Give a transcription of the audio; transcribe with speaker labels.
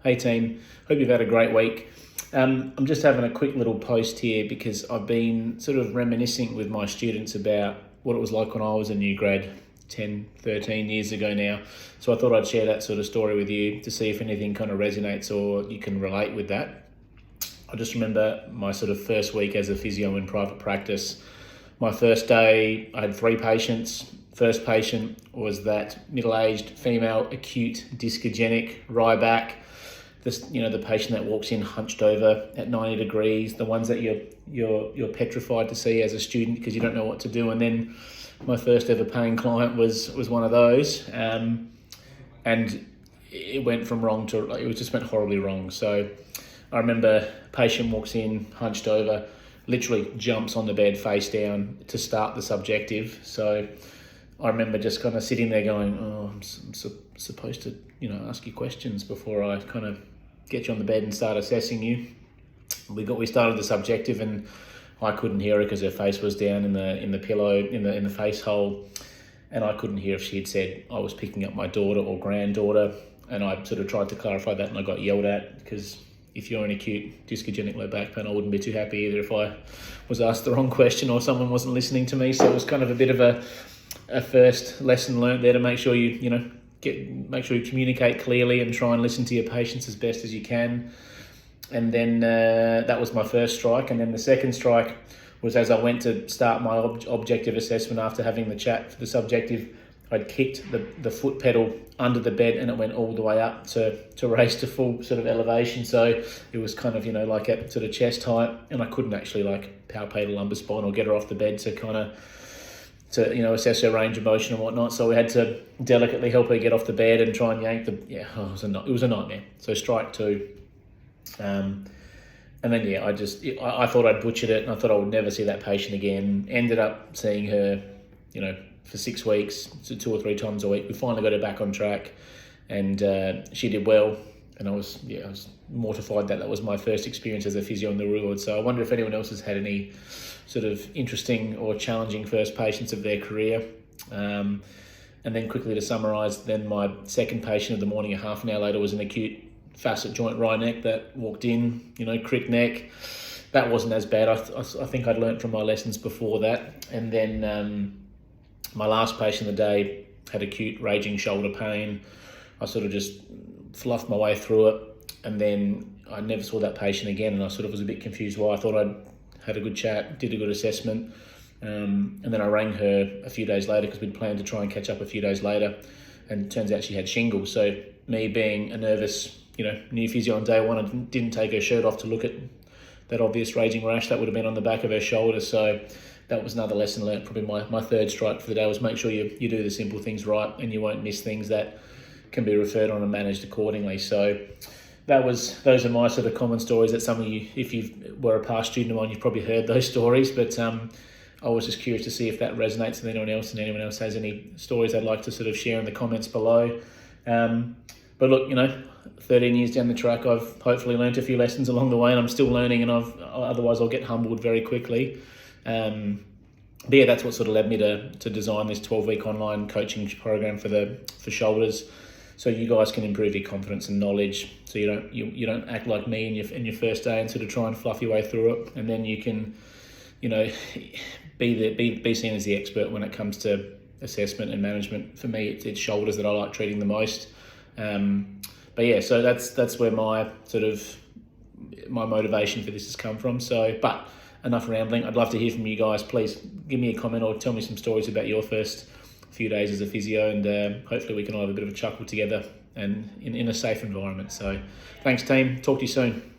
Speaker 1: Hey team, hope you've had a great week. I'm just having a quick little post here because I've been sort of reminiscing with my students about what it was like when I was a new grad 10, 13 years ago now. So I thought I'd share that sort of story with you to see if anything kind of resonates or you can relate with that. I just remember my sort of first week as a physio in private practice. My first day, I had 3 patients. First patient was that middle-aged female acute discogenic back. The patient that walks in hunched over at 90 degrees, the ones that you're petrified to see as a student because you don't know what to do. And then my first ever paying client was one of those, and it went from wrong to it just went horribly wrong. So I remember patient walks in hunched over, literally jumps on the bed face down to start the subjective. So I remember just kind of sitting there going, oh, I'm supposed to, ask you questions before I kind of get you on the bed and start assessing you. We started the subjective and I couldn't hear her because her face was down in the pillow, in the face hole. And I couldn't hear if she had said I was picking up my daughter or granddaughter. And I sort of tried to clarify that and I got yelled at because if you're an acute discogenic low back pain, I wouldn't be too happy either if I was asked the wrong question or someone wasn't listening to me. So it was kind of a bit of a first lesson learned there to make sure make sure you communicate clearly and try and listen to your patients as best as you can. And then that was my first strike. And then the second strike was as I went to start my objective assessment after having the chat for the subjective. I'd kicked the foot pedal under the bed and it went all the way up to raise to full sort of elevation. So it was kind of, like at sort of chest height, and I couldn't actually palpate a lumbar spine or get her off the bed to assess her range of motion and whatnot. So we had to delicately help her get off the bed and try and yank it was a nightmare. So strike 2. And then, I thought I'd butchered it and I thought I would never see that patient again. Ended up seeing her, for 6 weeks, so 2 or 3 times a week. We finally got her back on track and she did well. And I was mortified that was my first experience as a physio in the real world. So I wonder if anyone else has had any sort of interesting or challenging first patients of their career. And then quickly to summarise, then my second patient of the morning, a half an hour later, was an acute facet joint right neck that walked in, crick neck. That wasn't as bad. I think I'd learnt from my lessons before that. And then my last patient of the day had acute raging shoulder pain. I sort of just fluffed my way through it, and then I never saw that patient again, and I sort of was a bit confused why. I thought I'd had a good chat, did a good assessment, and then I rang her a few days later because we'd planned to try and catch up a few days later, and it turns out she had shingles. So me being a nervous, new physio on day one, I didn't take her shirt off to look at that obvious raging rash that would have been on the back of her shoulder. So that was another lesson learned. Probably my third strike for the day was make sure you do the simple things right and you won't miss things that can be referred on and managed accordingly. So those are my sort of common stories that some of you, if you were a past student of mine, you've probably heard those stories, but I was just curious to see if that resonates with anyone else and anyone else has any stories they'd like to sort of share in the comments below. But look, 13 years down the track, I've hopefully learnt a few lessons along the way, and I'm still learning, and otherwise I'll get humbled very quickly. But yeah, that's what sort of led me to design this 12-week online coaching program for shoulders, so you guys can improve your confidence and knowledge. So you don't act like me in your first day and sort of try and fluff your way through it, and then you can, be seen as the expert when it comes to assessment and management. For me, it's shoulders that I like treating the most. But yeah, so that's where my motivation for this has come from. So, but enough rambling. I'd love to hear from you guys. Please give me a comment or tell me some stories about your first few days as a physio, and hopefully we can all have a bit of a chuckle together and in a safe environment. So thanks team, talk to you soon.